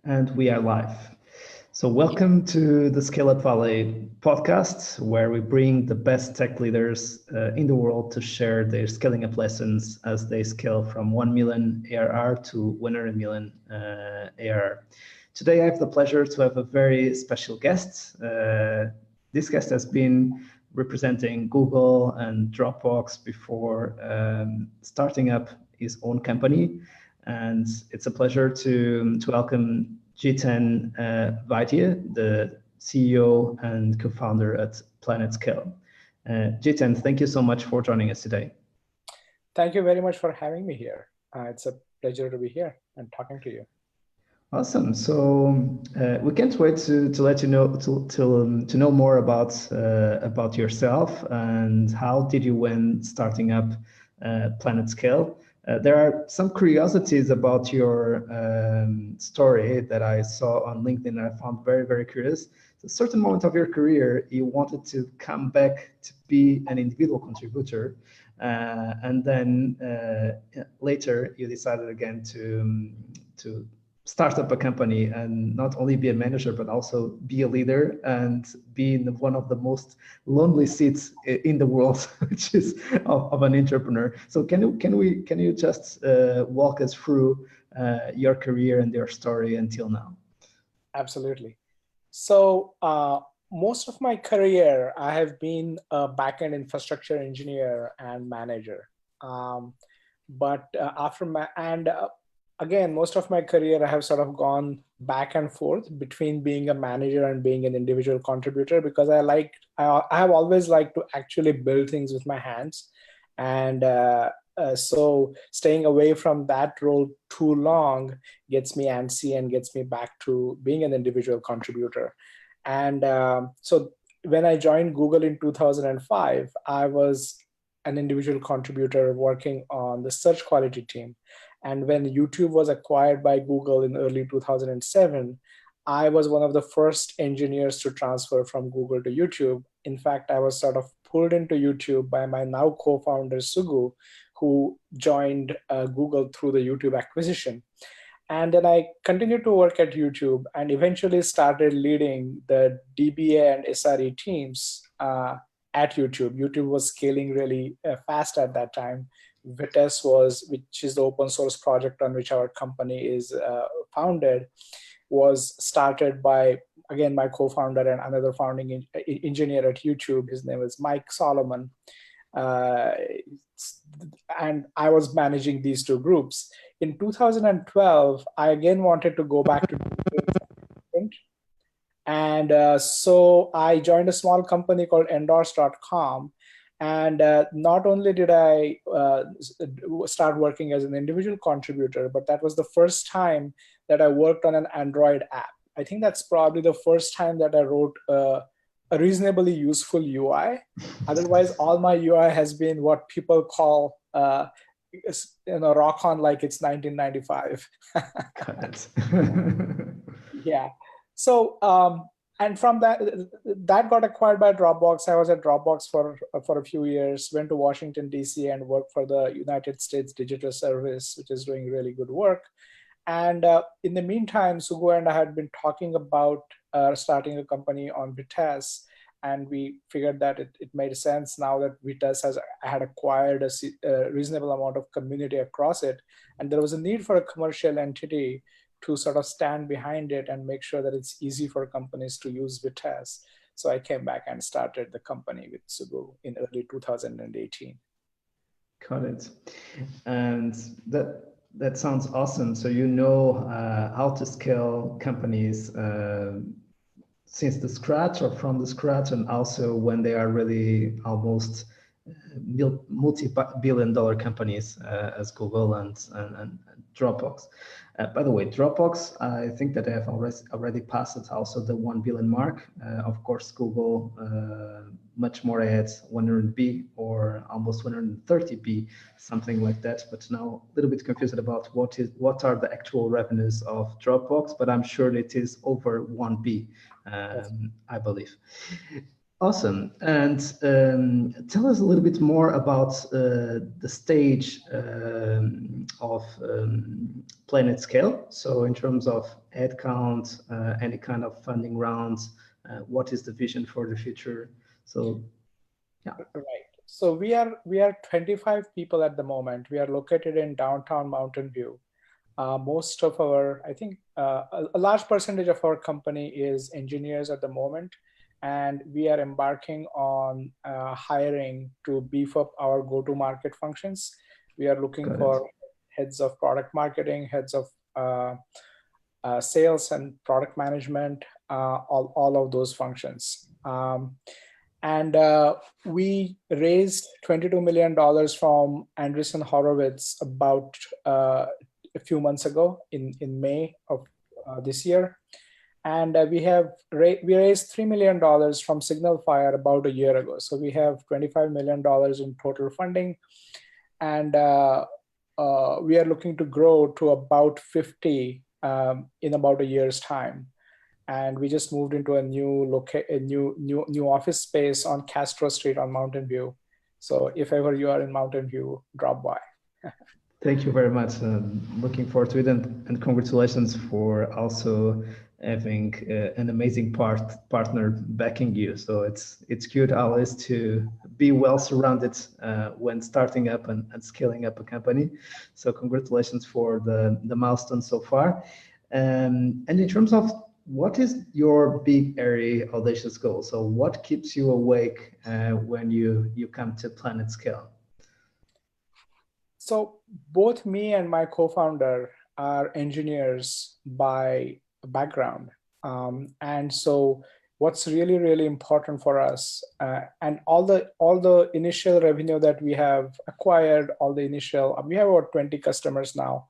And we are live. So, welcome to the Scale Up Valley podcast, where we bring the best tech leaders in the world to share their scaling up lessons as they scale from 1 million ARR to 100 million ARR. Today, I have the pleasure to have a very special guest. This guest has been representing Google and Dropbox before starting up his own company. And it's a pleasure to welcome Jiten Vaidya, the CEO and co-founder at PlanetScale. Jiten, thank you so much for joining us today. Thank you very much for having me here. It's a pleasure to be here and talking to you. Awesome. So we can't wait to let you know to know more about yourself and how did you when starting up PlanetScale. There are some curiosities about your story that I saw on LinkedIn and I found very, very curious. At a certain moment of your career, you wanted to come back to be an individual contributor. And then later you decided again to start up a company and not only be a manager, but also be a leader and be in one of the most lonely seats in the world, which is of an entrepreneur. So can you just walk us through your career and your story until now? Absolutely. So most of my career, I have been a backend infrastructure engineer and manager. Again, most of my career, I have sort of gone back and forth between being a manager and being an individual contributor because I have always liked to actually build things with my hands. And so staying away from that role too long gets me antsy and gets me back to being an individual contributor. And so when I joined Google in 2005, I was an individual contributor working on the search quality team. And when YouTube was acquired by Google in early 2007, I was one of the first engineers to transfer from Google to YouTube. In fact, I was sort of pulled into YouTube by my now co-founder, Sugu, who joined Google through the YouTube acquisition. And then I continued to work at YouTube and eventually started leading the DBA and SRE teams at YouTube. YouTube was scaling really fast at that time. Vaidyas which is the open source project on which our company is founded, was started by, again, my co-founder and another founding engineer at YouTube. His name is Mike Solomon. And I was managing these two groups. In 2012, I again wanted to go back to and so I joined a small company called endorse.com. And not only did I start working as an individual contributor, but that was the first time that I worked on an Android app. I think that's probably the first time that I wrote a reasonably useful UI. Otherwise, all my UI has been what people call rock on like it's 1995. Got it. Yeah. So, and from that got acquired by Dropbox. I was at Dropbox for a few years, went to Washington, D.C. and worked for the United States Digital Service, which is doing really good work. And in the meantime, Sugu and I had been talking about starting a company on Vaidyas. And we figured that it made sense now that Vaidyas had acquired a reasonable amount of community across it. And there was a need for a commercial entity to sort of stand behind it and make sure that it's easy for companies to use Vaidyas. So I came back and started the company with Sugu in early 2018. Got it. And that sounds awesome. So you know how to scale companies since the scratch or from the scratch, and also when they are really almost multi-billion-dollar companies as Google and Dropbox. By the way, Dropbox, I think that they have already passed also the 1 billion mark. Of course, Google much more ahead, 100B or almost 130B, something like that. But now a little bit confused about what are the actual revenues of Dropbox, but I'm sure it is over 1B, I believe. Awesome. And tell us a little bit more about the stage of PlanetScale. So in terms of headcount, any kind of funding rounds, what is the vision for the future? So, yeah. Right. So we are 25 people at the moment. We are located in downtown Mountain View. Most of our, I think, a large percentage of our company is engineers at the moment, and we are embarking on hiring to beef up our go-to-market functions. We are looking Got it. for heads of product marketing, heads of sales and product management, all of those functions. And we raised $22 million from Andreessen Horowitz about a few months ago in May of this year. And we raised $3 million from Signal Fire about a year ago. So we have $25 million in total funding. And we are looking to grow to about 50 in about a year's time. And we just moved into a new office space on Castro Street on Mountain View. So if ever you are in Mountain View, drop by. Thank you very much. Looking forward to it, and congratulations for also having an amazing partner backing you. So it's good always to be well surrounded when starting up and scaling up a company. So congratulations for the milestone so far. And in terms of what is your big area audacious goal? So what keeps you awake when you come to PlanetScale? So both me and my co-founder are engineers by background. And so what's really, really important for us, and all the initial revenue that we have acquired, we have about 20 customers now.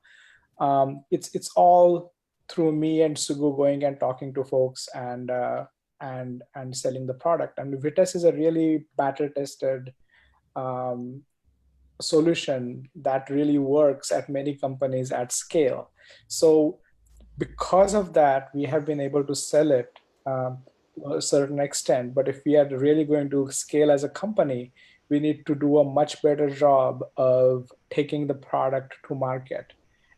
It's all through me and Sugu going and talking to folks and selling the product. And Vitess is a really battle tested solution that really works at many companies at scale. So because of that, we have been able to sell it to a certain extent. But if we are really going to scale as a company, we need to do a much better job of taking the product to market.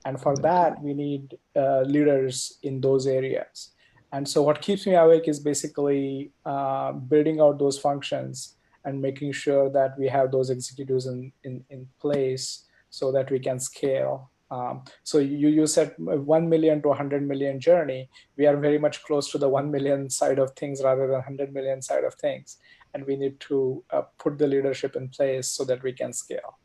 And for that, we need leaders in those areas. And so what keeps me awake is basically building out those functions and making sure that we have those executives in place so that we can scale. So you said 1 million to 100 million journey. We are very much close to the 1 million side of things rather than 100 million side of things. And we need to put the leadership in place so that we can scale.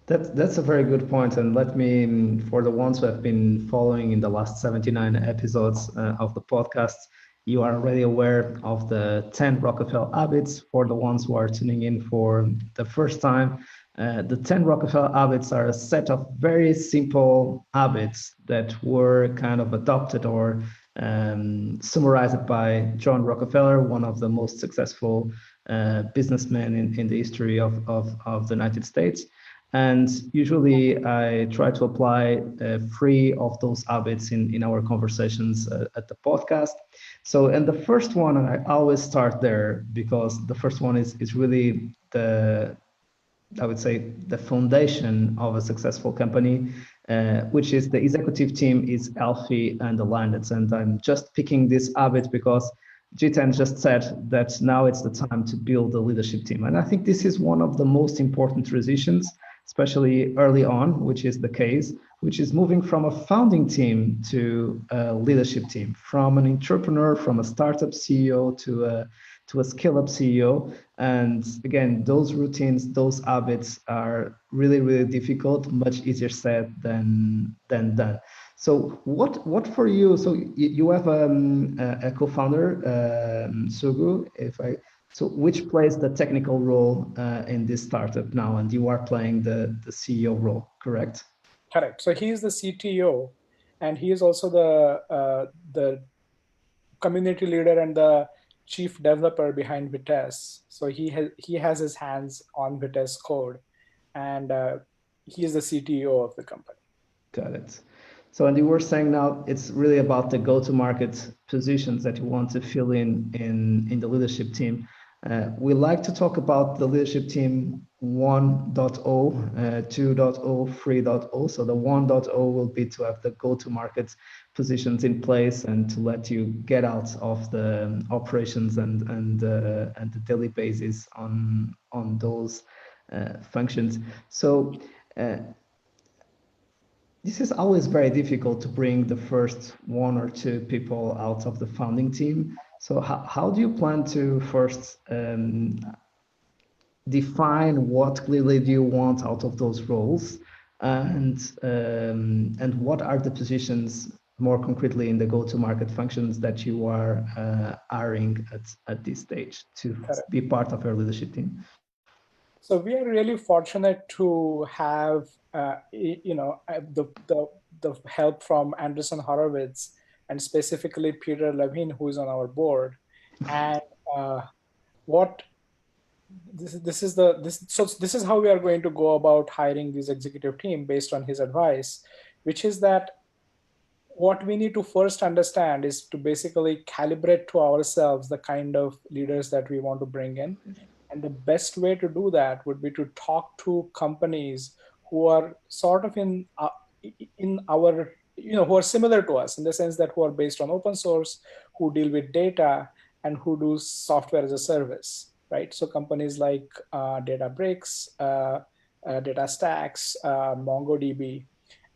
That's a very good point. And let me, for the ones who have been following in the last 79 episodes of the podcast, you are already aware of the 10 Rockefeller habits. For the ones who are tuning in for the first time, the 10 Rockefeller habits are a set of very simple habits that were kind of adopted or summarized by John Rockefeller, one of the most successful businessmen in the history of the United States. And usually I try to apply 3 of those habits in our conversations at the podcast. So, and the first one, I always start there because the first one is really I would say, the foundation of a successful company, which is the executive team is healthy and aligned. And I'm just picking this habit because Jiten just said that now it's the time to build a leadership team. And I think this is one of the most important transitions, especially early on, which is the case, which is moving from a founding team to a leadership team, from an entrepreneur, from a startup CEO to a scale-up CEO. And again, those routines, those habits are really, really difficult, much easier said than done. So what for you? So you have a co-founder, Sugu. So which plays the technical role in this startup now, and you are playing the CEO role, correct? Correct. So he is the CTO, and he is also the community leader and the chief developer behind Vitess. So he has his hands on Vitess code, and he is the CTO of the company. Got it. So, and you were saying now it's really about the go-to-market positions that you want to fill in the leadership team. We like to talk about the leadership team 1.0, 2.0, 3.0. So the 1.0 will be to have the go-to-market positions in place and to let you get out of the operations and the daily basis on those functions. So this is always very difficult to bring the first one or two people out of the founding team. So how do you plan to first define what clearly do you want out of those roles, and what are the positions more concretely in the go-to-market functions that you are hiring at this stage to be part of your leadership team? So we are really fortunate to have, the help from Andreessen Horowitz and specifically Peter Levine, who is on our board. And what this is how we are going to go about hiring this executive team based on his advice, which is that what we need to first understand is to basically calibrate to ourselves the kind of leaders that we want to bring in. And the best way to do that would be to talk to companies who are sort of in our, who are similar to us in the sense that who are based on open source, who deal with data, and who do software as a service, right? So companies like Databricks, DataStax, MongoDB,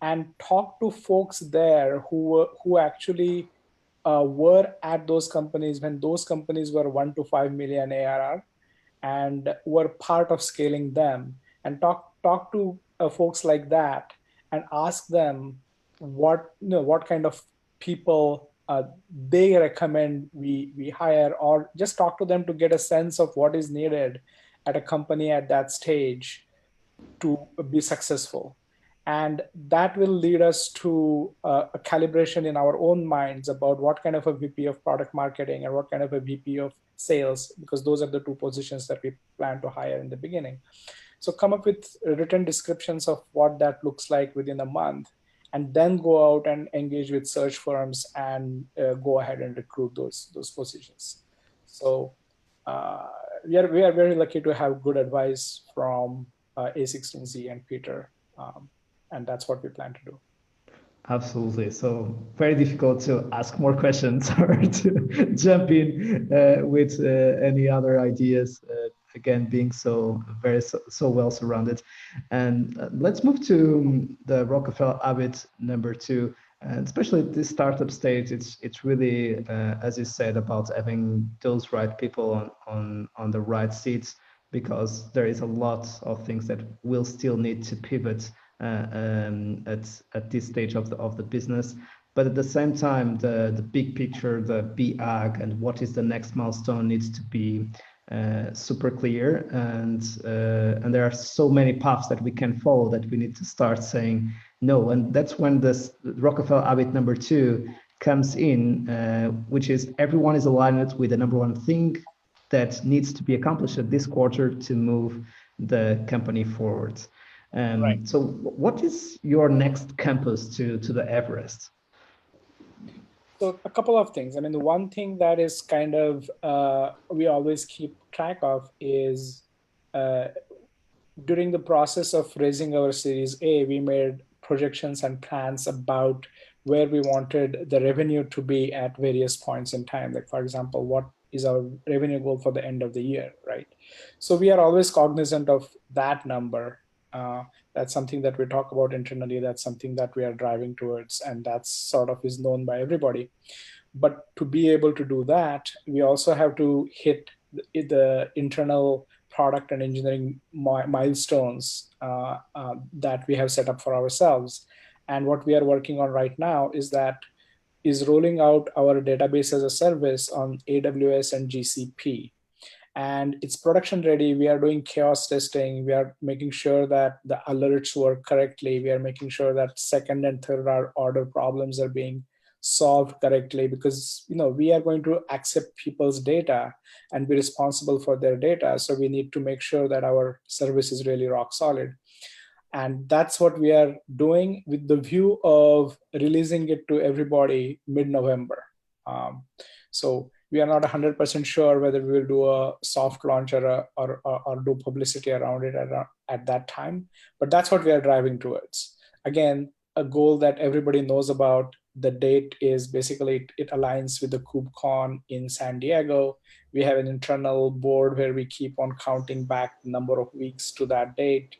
and talk to folks there who actually were at those companies when those companies were 1 to 5 million ARR and were part of scaling them, and talk to folks like that and ask them what kind of people they recommend we hire, or just talk to them to get a sense of what is needed at a company at that stage to be successful. And that will lead us to a calibration in our own minds about what kind of a VP of product marketing and what kind of a VP of sales, because those are the two positions that we plan to hire in the beginning. So come up with written descriptions of what that looks like within a month, and then go out and engage with search firms and go ahead and recruit those positions. So we are very lucky to have good advice from A16Z and Peter. And that's what we plan to do. Absolutely. So very difficult to ask more questions or to jump in with any other ideas. Again, being so well surrounded. And let's move to the Rockefeller habit number 2. And especially at this startup stage, it's really, as you said, about having those right people on the right seats, because there is a lot of things that will still need to pivot at this stage of the business. But at the same time, the big picture, the BAG, and what is the next milestone needs to be super clear. And there are so many paths that we can follow that we need to start saying no. And that's when this Rockefeller habit number 2 comes in, which is everyone is aligned with the number one thing that needs to be accomplished at this quarter to move the company forward. Right. So what is your next campus to the Everest? So a couple of things. I mean, the one thing that is kind of we always keep track of is during the process of raising our Series A, we made projections and plans about where we wanted the revenue to be at various points in time. Like, for example, what is our revenue goal for the end of the year, right? So we are always cognizant of that number. That's something that we talk about internally. That's something that we are driving towards, and that's sort of is known by everybody. But to be able to do that, we also have to hit the internal product and engineering milestones that we have set up for ourselves. And what we are working on right now is rolling out our database as a service on AWS and GCP. And it's production ready. We are doing chaos testing. We are making sure that the alerts work correctly. We are making sure that second and third order problems are being solved correctly, because we are going to accept people's data and be responsible for their data. So we need to make sure that our service is really rock solid. And that's what we are doing with the view of releasing it to everybody mid-November. So we are not 100% sure whether we will do a soft launch or do publicity around it at that time. But that's what we are driving towards. Again, a goal that everybody knows about. The date is basically, it aligns with the KubeCon in San Diego. We have an internal board where we keep on counting back the number of weeks to that date.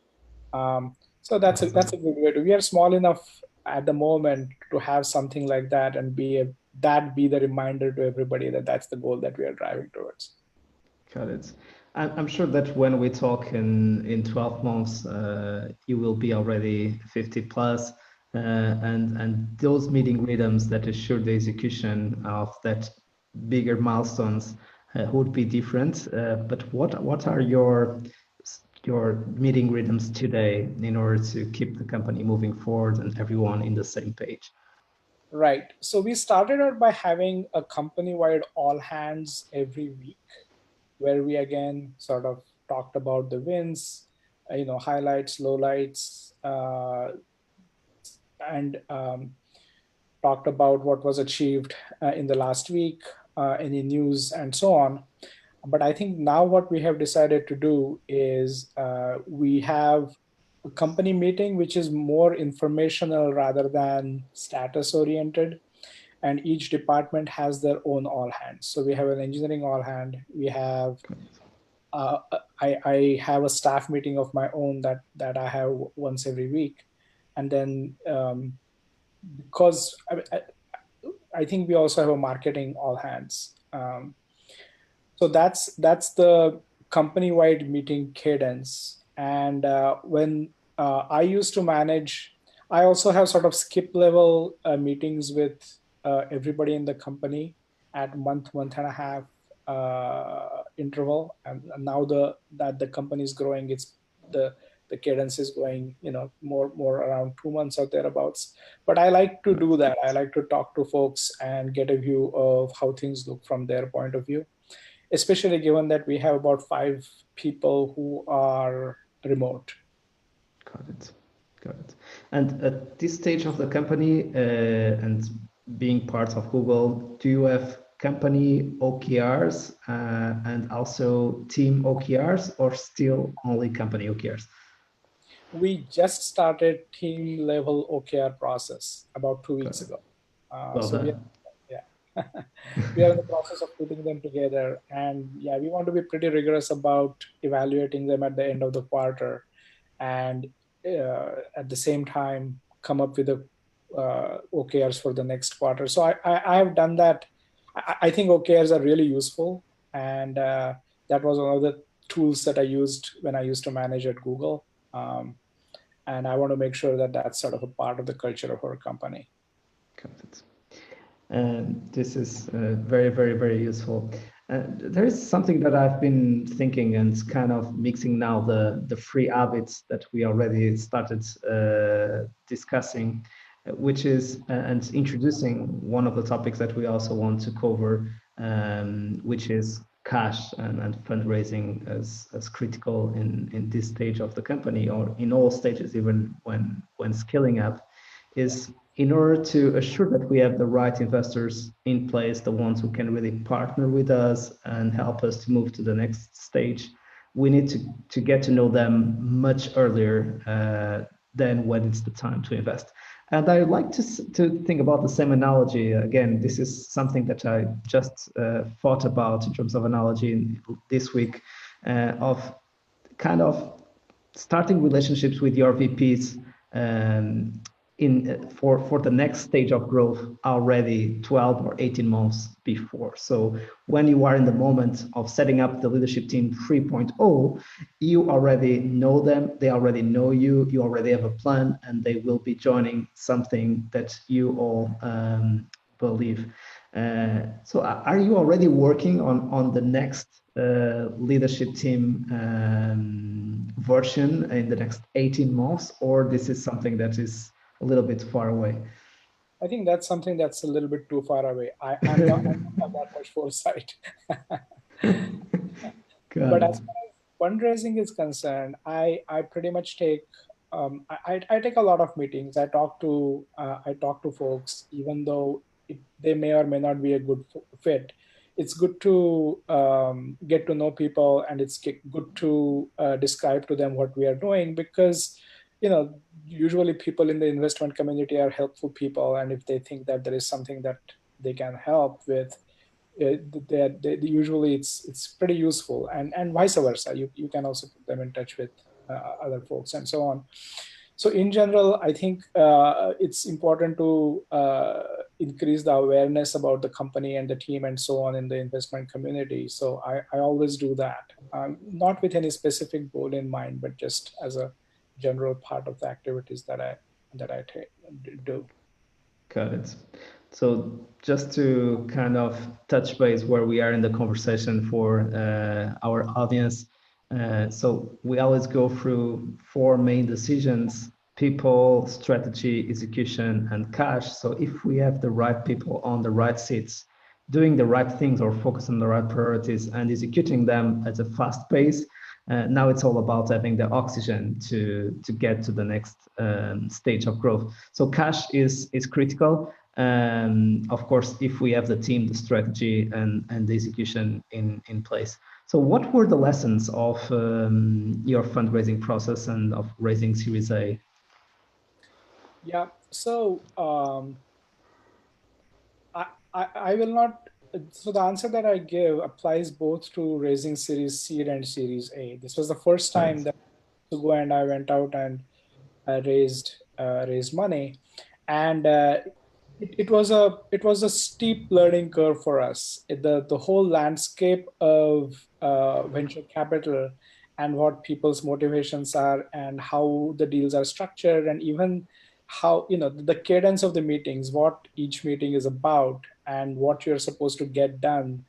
So that's a good way to. We are small enough at the moment to have something like that and be the reminder to everybody that that's the goal that we are driving towards. Got it. I'm sure that when we talk in 12 months, you will be already 50 plus, and those meeting rhythms that assure the execution of that bigger milestones would be different. But what are your meeting rhythms today in order to keep the company moving forward and everyone in the same page? Right. So we started out by having a company-wide all hands every week, where we again sort of talked about the wins, highlights, lowlights, and talked about what was achieved in the last week, any news, and so on. But I think now what we have decided to do is we have a company meeting, which is more informational rather than status oriented. And each department has their own all hands. So we have an engineering all hand. We have I have a staff meeting of my own that I have once every week, and then because I think we also have a marketing all hands. So that's the company-wide meeting cadence. And when I used to manage, I also have sort of skip level meetings with everybody in the company at month and a half interval. And now that the company is growing, it's the cadence is going, more around 2 months or thereabouts. But I like to do that. I like to talk to folks and get a view of how things look from their point of view, especially given that we have about 5 people who are remote. Got it. Got it. And at this stage of the company and being part of Google, do you have company OKRs and also team OKRs, or still only company OKRs? We just started team level OKR process about 2 weeks ago. Well So done. we are in the process of putting them together, and we want to be pretty rigorous about evaluating them at the end of the quarter, and at the same time come up with the OKRs for the next quarter. So I have done that. I think OKRs are really useful, and that was one of the tools that I used when I used to manage at Google. And I want to make sure that that's sort of a part of the culture of our company. Got it. And this is very, very, very useful. There is something that I've been thinking and kind of mixing now the free habits that we already started discussing, which is and introducing one of the topics that we also want to cover, which is cash and fundraising as critical in this stage of the company, or in all stages, even when scaling up, is in order to assure that we have the right investors in place, the ones who can really partner with us and help us to move to the next stage. We need to get to know them much earlier than when it's the time to invest. And I like to think about the same analogy. Again, this is something that I just thought about in terms of analogy this week, of kind of starting relationships with your VPs for the next stage of growth already 12 or 18 months before. So when you are in the moment of setting up the leadership team 3.0, you already know them, they already know you, you already have a plan, and they will be joining something that you all believe. So are you already working on the next leadership team version in the next 18 months, or this is something that is a little bit far away? I think that's something that's a little bit too far away. I don't have that much foresight. But as far as fundraising is concerned, I pretty much take I take a lot of meetings. I talk to folks, even though they may or may not be a good fit. it's good to get to know people, and it's good to describe to them what we are doing, because usually people in the investment community are helpful people, and if they think that there is something that they can help with, usually it's pretty useful, and vice versa. You can also put them in touch with other folks and so on. So in general, I think it's important to increase the awareness about the company and the team and so on in the investment community. So I always do that, not with any specific goal in mind, but just as a general part of the activities that I do. Got it. So just to kind of touch base where we are in the conversation for our audience. So we always go through four main decisions: people, strategy, execution, and cash. So if we have the right people on the right seats, doing the right things or focus on the right priorities and executing them at a fast pace, now it's all about having the oxygen to get to the next stage of growth. So cash is critical. Of course, if we have the team, the strategy, and the execution in place. So what were the lessons of your fundraising process and of raising Series A? Yeah. So I will not. So the answer that I give applies both to raising Series Seed and Series A. This was the first Right. time that Sugo and I went out and raised money, and it was a steep learning curve for us. The whole landscape of venture capital and what people's motivations are and how the deals are structured, and even how the cadence of the meetings, what each meeting is about, and what you're supposed to get done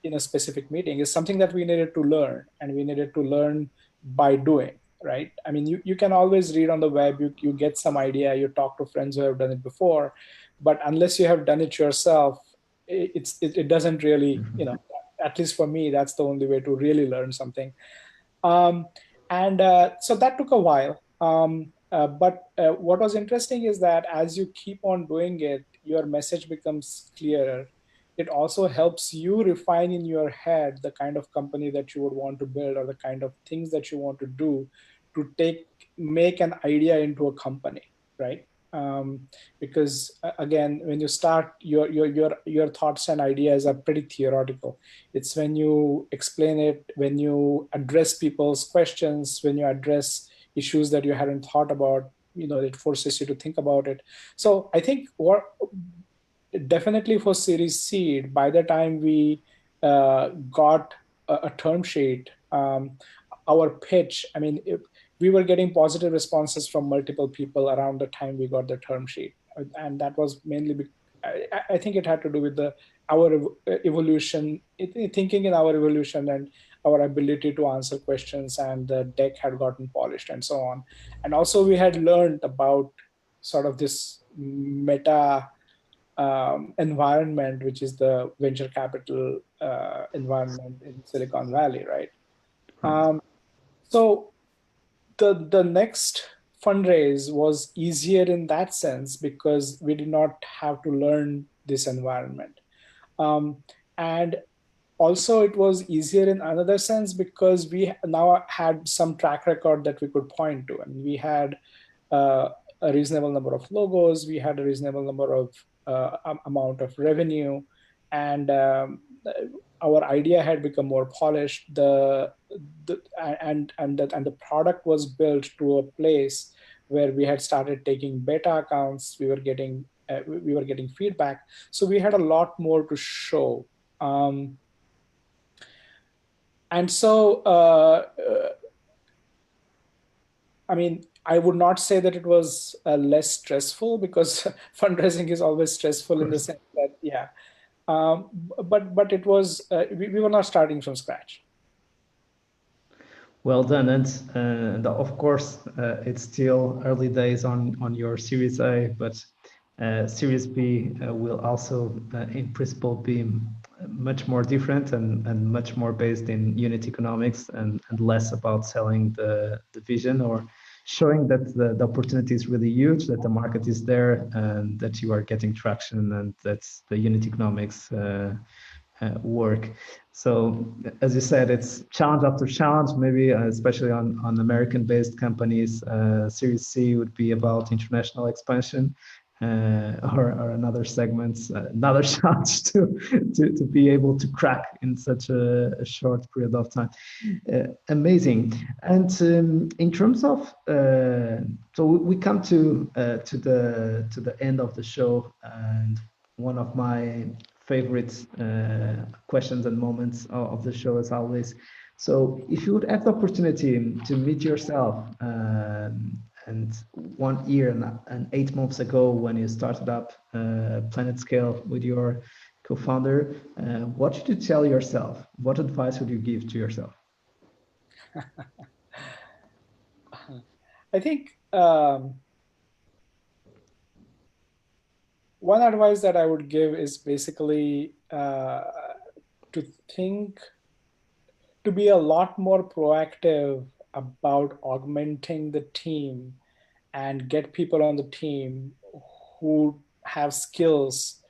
in a specific meeting is something that we needed to learn, and we needed to learn by doing, right? I mean, you can always read on the web, you get some idea, you talk to friends who have done it before, but unless you have done it yourself, it doesn't really, at least for me, that's the only way to really learn something. um, and so that took a while. But what was interesting is that as you keep on doing it, your message becomes clearer. It also helps you refine in your head the kind of company that you would want to build, or the kind of things that you want to do to make an idea into a company, right? Because again, when you start, your thoughts and ideas are pretty theoretical. It's when you explain it, when you address people's questions, when you address issues that you hadn't thought about, it forces you to think about it. So I think what definitely for Series Seed, by the time we got a term sheet, our pitch, I mean, we were getting positive responses from multiple people around the time we got the term sheet. And that was mainly, I think it had to do with our evolution, thinking in our evolution, and our ability to answer questions, and the deck had gotten polished and so on. And also we had learned about sort of this meta environment, which is the venture capital environment in Silicon Valley, right? Right. So the next fundraise was easier in that sense, because we did not have to learn this environment. And also it was easier in another sense, because we now had some track record that we could point to. I mean, we had a reasonable number of logos, we had a reasonable number of amount of revenue, and our idea had become more polished. The product was built to a place where we had started taking beta accounts. We were getting feedback, so we had a lot more to show. And so I mean, I would not say that it was less stressful, because fundraising is always stressful in the sense that, yeah. But it was, we were not starting from scratch. Well done. And of course, it's still early days on your Series A, but Series B will also, in principle, be much more different and much more based in unit economics and less about selling the vision or showing that the opportunity is really huge, that the market is there, and that you are getting traction, and that the unit economics work. So as you said, it's challenge after challenge, maybe especially on American-based companies. Series C would be about international expansion, or another segments, another challenge to be able to crack in such a short period of time. Amazing. And in terms of, so we come to the end of the show, and one of my favorite questions and moments of the show as always. So if you would have the opportunity to meet yourself and 1 year and 8 months ago when you started up PlanetScale with your co-founder, what should you tell yourself? What advice would you give to yourself? I think one advice that I would give is basically to think, to be a lot more proactive about augmenting the team and get people on the team who have skills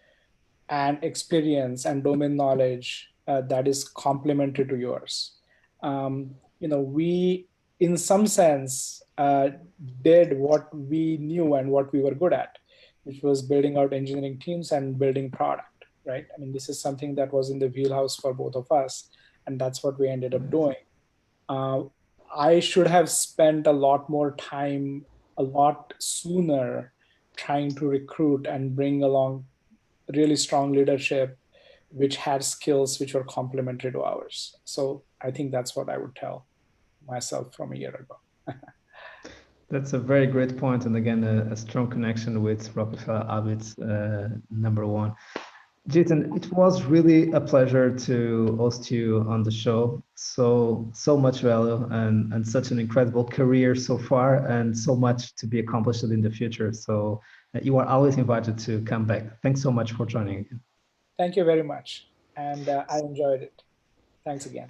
and experience and domain knowledge that is complementary to yours. We, in some sense, did what we knew and what we were good at, which was building out engineering teams and building product, right? I mean, this is something that was in the wheelhouse for both of us, and that's what we ended up doing. I should have spent a lot more time, a lot sooner, trying to recruit and bring along really strong leadership, which had skills which were complementary to ours. So I think that's what I would tell myself from a year ago. That's a very great point, and again, a strong connection with Rockefeller Habits number one. Jiten, it was really a pleasure to host you on the show. So much value and such an incredible career so far, and so much to be accomplished in the future. So you are always invited to come back. Thanks so much for joining. Thank you very much. And I enjoyed it. Thanks again.